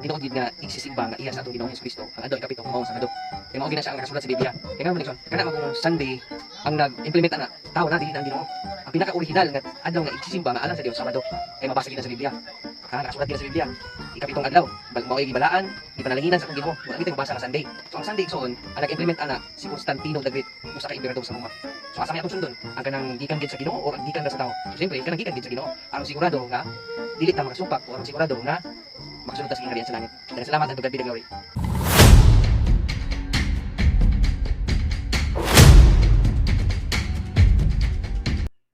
tinuod gid nga igsisimba nga iya sa atong Ginoong Hesukristo ang adlaw ikapito mao Sabado. Kay mao gid na siya ang nakasulat sa Biblia. Kay nga man kana magong Sunday ang nag-implement na tao na dili na ang Ginoo. Ang pinaka-original nga adlaw nga igsisimba nga alang sa Dios Sabado. Kay mabasa gid na sa Biblia. Nakasulat gid sa Biblia. Ikapitong adlaw, mao ay gibalaan, ipanalanginan sa akong Ginoo. Wala gid mabasa nga Sunday. So ang Sunday igsoon, ang nag-implement ana si Constantino the Great, usa ka emperador sa Roma. So asa may atong sundon? Ang kanang gikan gid sa Ginoo o ang gikan ra sa tao? So siyempre, kanang gikan gid sa Ginoo. Ang sigurado nga dili ta makasupak o ang sigurado nga makasunod ta sa kinaharian sa langit. Daghang salamat and to God be the glory.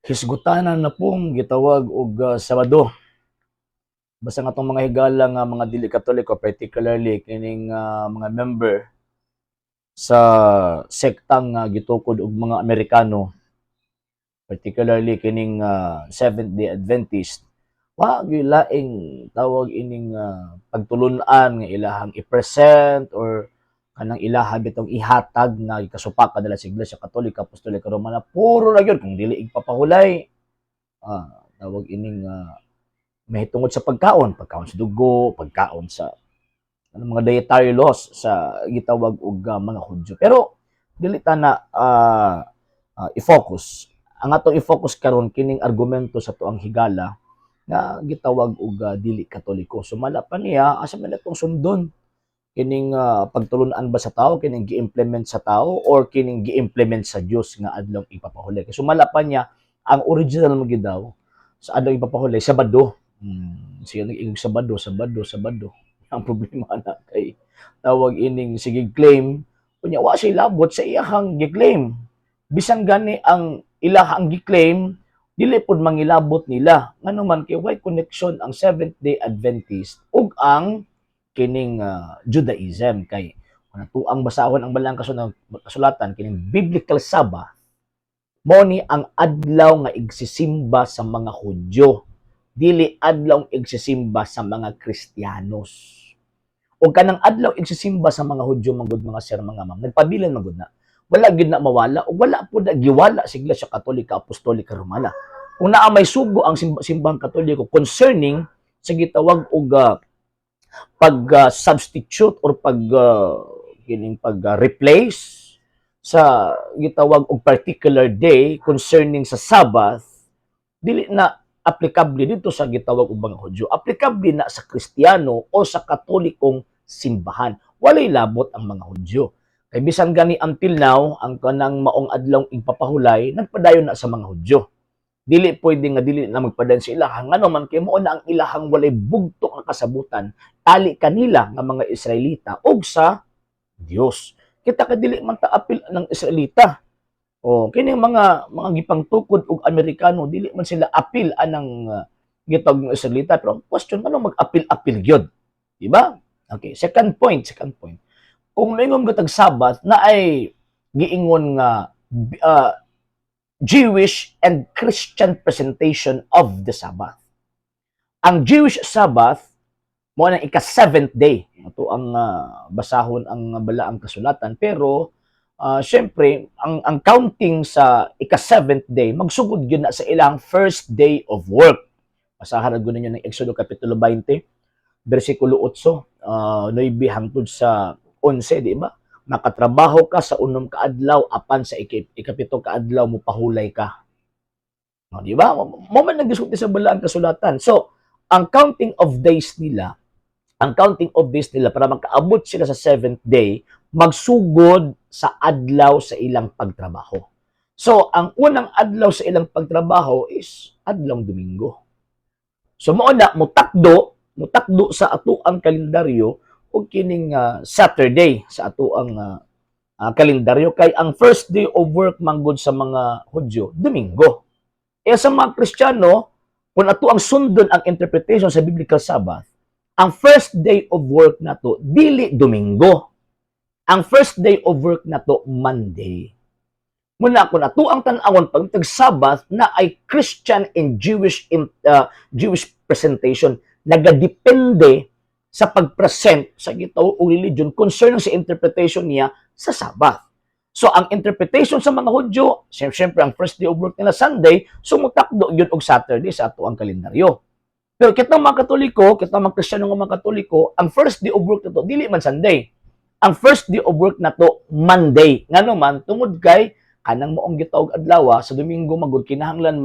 Hisgutanan na pong gitawag og Sabado. Basta nga itong mga higala nga mga dili Katoliko, particularly kining mga member sa sektang gitukod og mga Amerikano, particularly kining Seventh-day Adventist, wa gyud laing tawag ining pagtulunan nga ilahang i-present or kanang ilaha bitong ihatag nga ikasupak kadala sa Iglesia Katolika, Apostolika, Romana, puro ra gyud kung dili igpapahulay. Tawag ining mahitungod sa pagkaon sa dugo, pagkaon sa mga dietary laws sa gitawag og mga Hudyo. Pero dili ta na i-focus. Ang atong i-focus karon kining argumento sa tuang higala nga gitawag og dili Katoliko. Sumala pa niya asa man atong sundon kining pagtulunan ba sa tao, kining gi-implement sa tao or kining gi-implement sa Dios nga adlaw ipapahuli. Kasi sumala pa niya ang original mo gid daw sa adlaw ipapahuli Sabado. Siya nag-ing Sabado. Ang problema na kay tawag ining sige claim kunya wa siya labot sa iyahang gi-claim. Bisan gani ang ilahang gi-claim dili pod mangilabot nila. Ngano man kay why connection ang Seventh-day Adventist ug ang kining Judaism kay kung tuang basahon ang balang kasulatan kining Biblical Sabbath mao ni ang adlaw nga igsisimba sa mga Hudyo, dili adlaw igsisimba sa mga Kristiyanos. O kanang adlaw igsisimba sa mga Hudyo manggod mga sir mga ma'am, nagpabilin manggod na wala gid na mawala o wala pud giwala sa Iglesia Katolika, Apostolika, Romana. Kung naa may sugo ang simbahang Katoliko concerning sa gitawag og pag-substitute or pag-replace sa gitawag og particular day concerning sa Sabbath, dili na applicable dito sa gitawag og mga Hudyo. Applicable na sa Kristiyano o sa Katolikong simbahan. Walay labot ang mga Hudyo. Kay bisan gani until now, ang kanang maong adlaw igpapahulay, nagpadayon na sa mga Hudyo. Dili pwede nga dili na magpadayon sa ilahang ngano man kay mao na ang ilahang walay bugto nga kasabutan tali kanila nga mga Israelita ug sa Dios. Kita ka dili man ta apil ng Israelita. O kining mga gipangtukod og Amerikano dili man sila apil anang gitawag ng Israelita, pero question ano mag-apil gyud, di ba? Okay, second point. Kung maingom gatag Sabbath na ay giingon nga Jewish and Christian presentation of the Sabbath. Ang Jewish Sabbath mo nang ika-7th day. Ito ang basahon ang balaang kasulatan, pero syempre ang counting sa ika-7th day magsugod gyud na sa ilang first day of work. Basahan gud ninyo ng Exodo kapitulo 20 bersikulo 8 9 hangtod sa 11, di ba? Nakatrabaho ka sa unom ka adlaw apan sa ikapito ka adlaw mo pahulay ka. No, di ba? Mo man nagdiskuti sa balaang kasulatan. So, ang counting of days nila para makaabot sila sa 7th day, magsugod sa adlaw sa ilang pagtrabaho. So, ang unang adlaw sa ilang pagtrabaho is adlaw Domingo. So, mao na mutakdo sa atuang kalendaryo o kining Saturday sa atuang kalendaryo kay ang first day of work manggod sa mga Hudyo Domingo. Sa mga Kristiyano, kung ato ang sundon ang interpretation sa Biblical Sabbath, ang first day of work nato dili Domingo. Ang first day of work nato Monday. Muna kung ato ang tan-awon pag Sabbath na ay Christian and Jewish presentation, nagadepende sa pag-present sa gitawag og religion concerning sa interpretation niya sa Sabbath. So, ang interpretation sa mga Hudyo, siyempre ang first day of work nila Sunday, sumutakdo yun og Saturday sa ato ang kalendaryo. Pero kitang mga Katoliko, kitang mga Kristiyano nga mga Katoliko, ang first day of work na to, dili man Sunday. Ang first day of work na to, Monday. Nga naman, tungod kay, kanang moong gitawag adlaw, sa Domingo, magud kinahanglan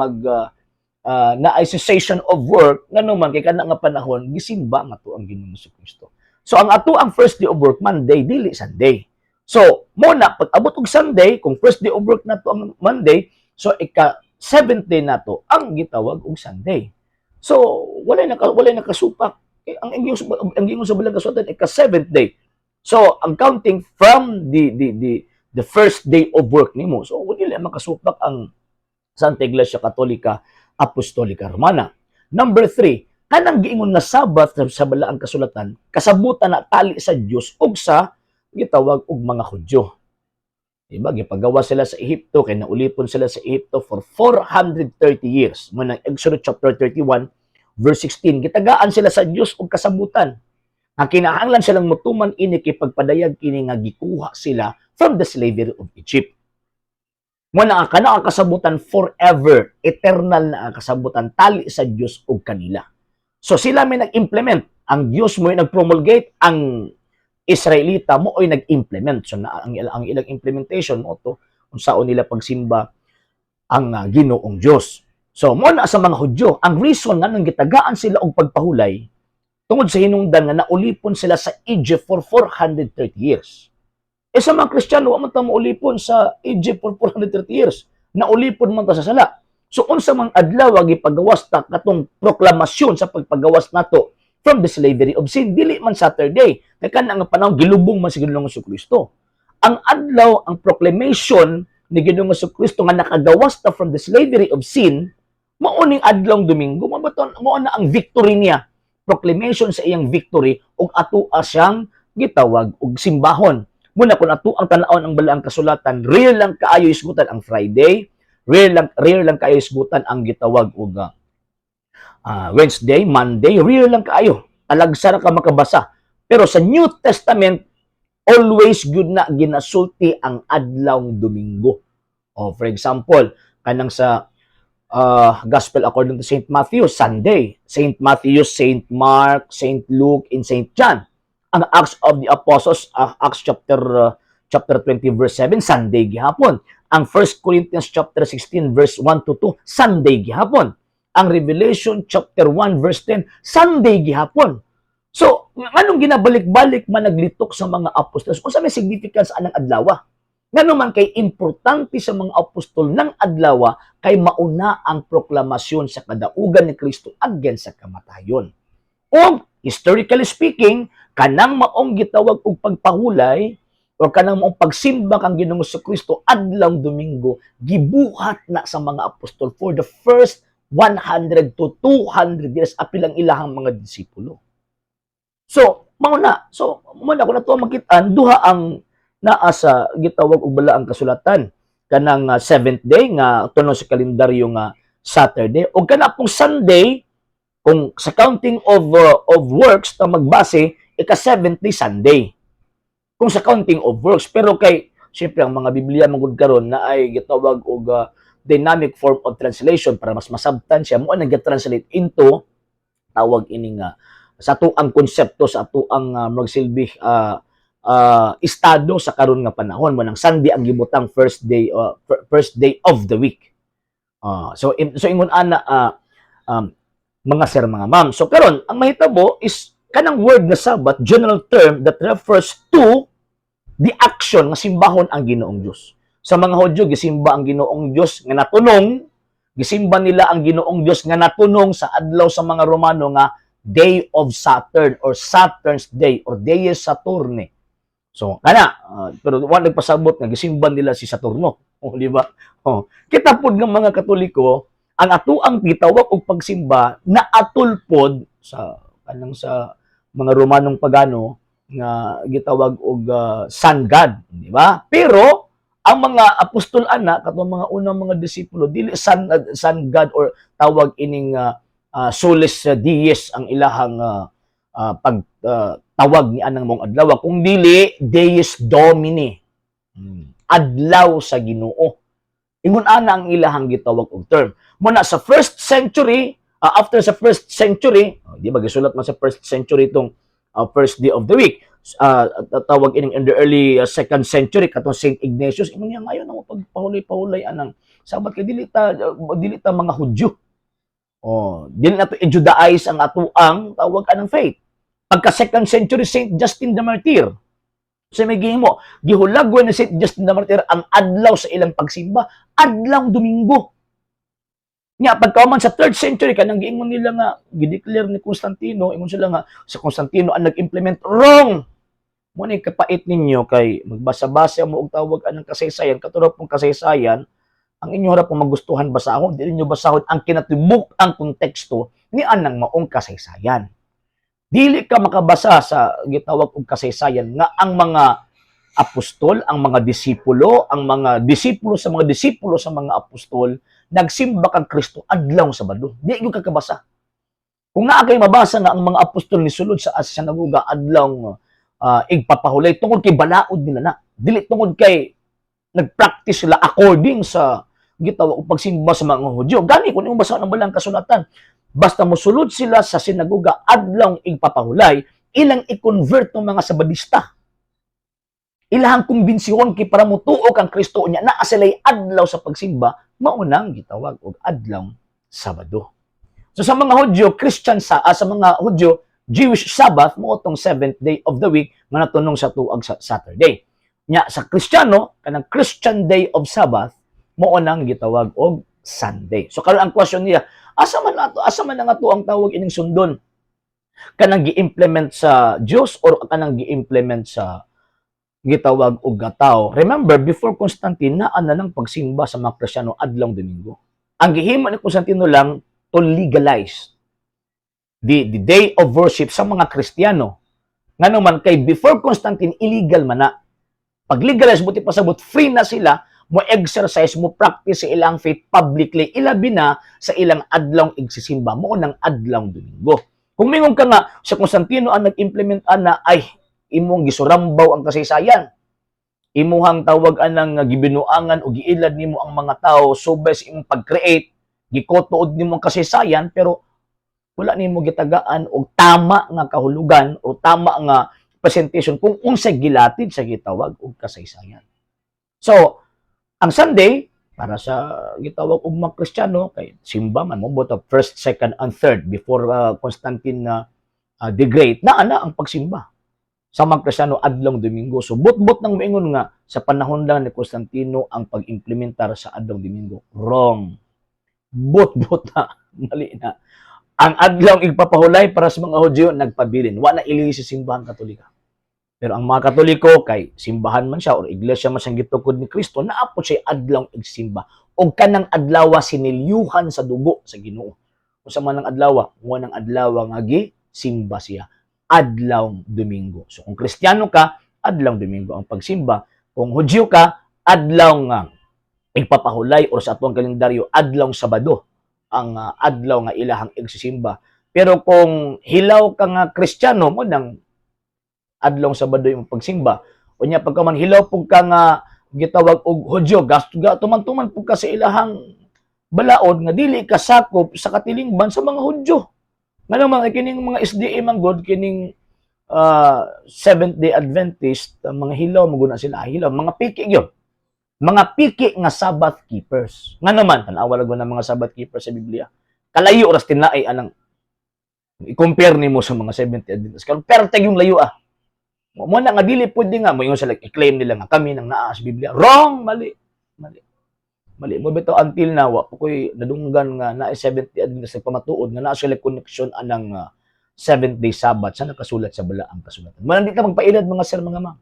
na cessation of work, nga naman, kay kanang nga panahon, gisimba nga to ang Ginoong Kristo. So, ang ato ang first day of work, Monday, dili Sunday. So, muna, pag abot og Sunday, kung first day of work na to ang Monday, so, ika-7th day na to, ang gitawag og Sunday. So, walay nakasupak. Ang ingong sa balang kasulatan, ika-7th day. So, ang counting from the first day of work nimo. So, wala makasupak ang Santa Iglesia Katolika Apostolika Romana. Number 3, kanang giingon nga Sabbath sa balaang kasulatan, kasabutan na tali sa Dios ug sa gitawag og mga Hudyo. Diba? Gipagawa sila sa Ehipto, kay naulipon sila sa Ehipto for 430 years. Muna Exodus chapter 31, verse 16, gitagaan sila sa Dios og kasabutan. Ang kinahanglan silang mutuman ini kay pagpadayag kini nga gikuha sila from the slavery of Egypt. Muna kana ang kasabutan forever, eternal na ang kasabutan tali sa Dios og kanila. So sila may nag-implement, ang Dios mo ay nag-promulgate, ang Israelita mo ay nag-implement. So ang ilang implementation mo to kung saan nila pagsimba ang Ginoong Dios. So muna sa mga Hudyo, ang reason nga nang gitagaan sila og pagpahulay tungod sa hinungdan nga naulipon sila sa Egypt for 430 years. E sa mga Kristiyano, wa man ta maulipon sa Egypt for 430 years. Naulipon man ta sa sala. So unsa man adlaw gipagawas ta katong proklamasyon sa pagpagawas nato from the slavery of sin, dili man Saturday. Kaya kanang nga panahon gilubong man si Ginoong Jesucristo. Ang adlaw, ang proclamation ni Ginoong Jesucristo nga nakagawas ta from the slavery of sin, mauning adlaw Domingo, mao na ang victory niya. Proclamation sa iyang victory ug atoa siyang gitawag og simbahon. Muna kung ato ang tanawon ang balaang kasulatan, real lang kaayo isgutan ang Friday, real lang kaayo isgutan ang gitawag og Wednesday, Monday, real lang kaayo. Talagsa ra ka makabasa. Pero sa New Testament, always good na ginasulti ang adlawng Domingo. O for example, kanang sa Gospel according to St. Matthew, Sunday. St. Matthew, St. Mark, St. Luke, and St. John. Ang Acts of the Apostles, Acts chapter 20 verse 7, Sunday gihapon. Ang 1 Corinthians chapter 16 verse 1 to 2, Sunday gihapon. Ang Revelation chapter 1 verse 10, Sunday gihapon. So, anong ginabalik-balik man naglitok sa mga apostols? Kung sa may significance anang adlaw? Nga naman kay importante sa mga apostol ng adlaw kay mauna ang proklamasyon sa kadaugan ni Kristo against sa kamatayon. O, historically speaking, kanang maong gitawag og pagpahulay o kanang maong pagsimba kang Ginoong Jesucristo adlaw Domingo, gibuhat na sa mga apostol for the first 100 to 200 years apil ang ilahang mga disipulo. So, mauna ko na to makitaan, duha ang naa sa gitawag og balaang kasulatan. Kanang 7th day nga tuno sa kalendaryo nga Saturday o kana pong Sunday kung sa counting of works ta magbase ika-7th day Sunday. Kung sa counting of works, pero kay syempre ang mga Biblia magud karon na ay gitawag og dynamic form of translation para mas masabtansya mo nang translate into tawag ini nga sa atuang konsepto sa atuang magsilbi estado sa karon nga panahon mo nang Sunday ang gibutang first day of the week. So ingon ana mga sir, mga ma'am. So karon ang mahitabo is kanang word na Sabbath, general term that refers to the action nga simbahon ang Ginoong Dios. Sa mga Hudyo gisimba ang Ginoong Dios nga natunong, gisimba nila ang Ginoong Dios nga natunong sa adlaw sa mga Romano nga Day of Saturn or Saturn's Day or Dies Saturni. So kana pero wala nagpasabot nga gisimba nila si Saturno, di ba? Kita pud nga mga Katoliko ang atuang gitawag og pagsimba na atulpod sa kanang sa mga Romanong pagano nga gitawag og sun god, di ba? Pero ang mga apostol ana katong mga unang mga disipulo dili sun god or tawag ining solis dies ang ilahang pagtawag ni anang mong adlaw kung dili Deus Domini, adlaw sa Ginoo. Ingon ana ang ilahang gitawag og term. Muna sa first century After sa first century, di ba gisulat man sa first century itong first day of the week. Tawag ining in the early second century katong Saint Ignatius, imo niya ngayon ang pagpahulay-pahulay anang sabat kay dili ta mga Hudyo. Dili na to i-Judaize ang atuang tawag anang faith. Pagka second century, Saint Justin the Martyr, sa may gihimo, gihulagwan ni Saint Justin the Martyr ang adlaw sa ilang pagsimba, adlaw Domingo. Nga, pagkauman sa 3rd century, kanang giingon nila nga, gideclare ni Constantino, ingon sila nga, sa Constantino ang nag-implement, wrong! Muna kapait ninyo kay magbasa-basa mo og tawag anang kasaysayan, katulad pong kasaysayan, ang inyo harap pong magustuhan basahon, dili nyo basahon ang kinatibuk ang konteksto ni anang maong kasaysayan. Dili ka makabasa sa gitawag og kasaysayan nga ang mga apostol, ang mga disipulo sa mga apostol, nagsimba kang Kristo adlaw Sabado. Di gyud kakabasa. Kung naa kay mabasa na ang mga apostol ni sulod sa sinagoga adlaw igpapahulay tungod kay balaod nila na. Dili tungod kay nagpractice sila according sa gitawag og pagsimba sa mga Hudyo. Gani kun imong basa ang balang kasulatan, basta mosulod sila sa sinagoga adlaw igpapahulay, ilang i-convert ng mga Sabadista. Ilahang kumbinsiyon kay para mutuo kang Kristo niya naa sila'y adlaw sa pagsimba maunang gitawag og adlaw Sabado. So sa mga Hudyo, sa mga Hudyo, Jewish Sabbath mo tong 7th day of the week nga natunong sa tuag sa Saturday. Nya sa Kristiyano, kanang Christian day of Sabbath mo nang gitawag og Sunday. So karon ang question niya, asa man nga to ang tawag ining sundon? Kanang gi-implement sa Dios or kanang gi-implement sa gitawag og gataw? Remember, before Constantine, naa na lang pagsimba sa mga Kristiyano adlaw Domingo. Ang gihimo ni Constantino lang to legalize the day of worship sa mga Kristiyano. Ngano man kay before Constantine illegal man na. Pag legalize buti pasabot free na sila mo exercise mo practice sa ilang faith publicly, ilabi na sa ilang adlaw igsisimba mo nang adlaw Domingo. Kung mingon ka nga sa Constantino ang nag-implement ana ay imong gisurambaw ang kasaysayan. Imuhang tawag anang gibinuangan o giilad nimo ang mga tao so best imong pag-create, gikotuod nimo ang kasaysayan pero wala nimo gitagaan og tama nga kahulugan o tama nga presentation kung unsay gilatid sa gitawag og kasaysayan. So, ang Sunday para sa gitawag og mga Kristiyano kay simba man mo both first, second and third before Constantine the Great na ang pagsimba sa mga Kristiyano adlaw Domingo. So but nang moingon nga sa panahon lang ni Constantino ang pag-implementar sa adlaw Domingo. Wrong. But na mali na. Ang adlaw igpapahulay para sa mga Hudyo nagpabilin. Wa na ili sa simbahan Katolika. Pero ang mga Katoliko kay simbahan man siya or iglesia man siyang gitukod ni Kristo, naapot siya adlaw igsimba. Og kanang adlaw sinilyuhan sa dugo sa Ginoo. Usa man ang adlaw, mo nang adlaw nga gisimba siya adlaw Domingo. So kung Kristiyano ka, adlaw Domingo ang pagsimba. Kung Hudyo ka, adlaw nga igpapahulay or sa atong kalendaryo adlaw Sabado ang adlaw nga ilahang igsisimba. Pero kung hilaw ka nga Kristiyano mo nang adlaw Sabado yung pagsimba. Unya pagka man hilaw pug ka nga gitawag og Hudyo, tuman-tuman pug ka sa ilahang balaod nga dili ka sakop sa katilingban sa mga Hudyo. Nga naman, kining mga SDA man God, kining Seventh-day Adventist, mga hilaw, maguna sila, hilaw, mga piki yun. Mga piki nga Sabbath keepers. Nga naman, tanawa lang ng mga Sabbath keepers sa Biblia. Kalayo oras tinaay anang i-compare nimo sa mga Seventh-day Adventist. Pero tag yung layo Mo na nga dili pwede nga mo yung sila i-claim nila nga kami nang naa sa Biblia. Wrong, mali. Mo bitaw until na wa po koy nadunggan nga na 70 Adventist pamatuod nga naa sila connection anang 7th day Sabbath sa nakasulat sa balaang kasulatan. Mo di ta magpailad mga sir mga ma'am.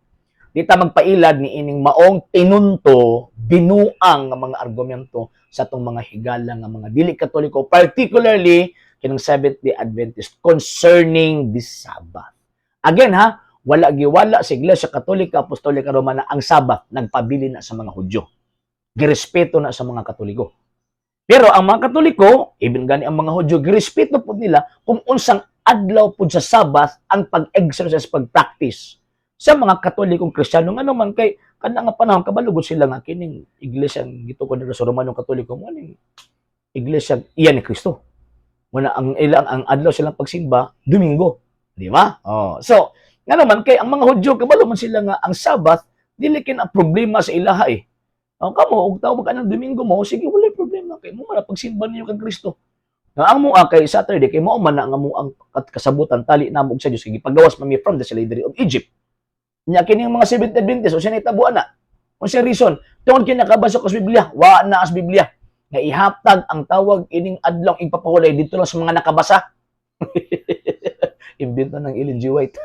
Di ta magpailad ni ining maong tinunto, binuang nga mga argumento sa atong mga higala nga mga dili Katoliko, particularly kinang 7th day Adventist concerning this Sabbath. Again wala giwala sa Iglesia Katolika Apostolika Romana ang Sabbath nagpabili na sa mga Hudyo. Girespeto na sa mga Katoliko. Pero ang mga Katoliko, even gani ang mga Hudyo, girespeto po nila kung unsang adlaw po sa Sabbath ang pag-exercise, pag-practice sa mga Katolikong Kristiyano. Nga naman kay kada nga panahon kabalugod sila nga kining iglesia gitukod sa Romanong Katoliko mo ning iglesia iya ni Kristo. Muna ang adlaw silang pagsimba Domingo, di ba? Oh. So, nga naman kay ang mga Hudyo kabalo man sila nga ang Sabbath dili kin ang problema sa ilaha eh. Ang kamo og tawag anang Domingo mo, sige wala problema kay mo man pagsimba ninyo kang Kristo. Nga ang mo kay Saturday kay mao man na nga mo ang kasabutan tali na mo sa Dios kay pagawas man mi from the slavery of Egypt. Nya kining mga Seventh Adventist o siya nitabuan na. Unsa reason? Tungod kay nakabasa ko sa Biblia, wa na as Biblia nga ihatag ang tawag ining adlaw ipapahulay dito lang sa mga nakabasa. Imbento ng Ellen G. White.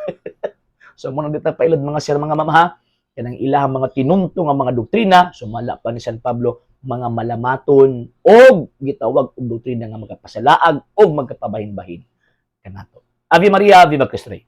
So mo nang dita pailad mga sir mga mamaha, kanang ilahang mga tinunto nga mga doktrina, sumala pa ni San Pablo mga malamaton o gitawag og doktrina nga magapasalaag o magkapabahin-bahin kanato. Ave Maria, Viva Cristo Rey.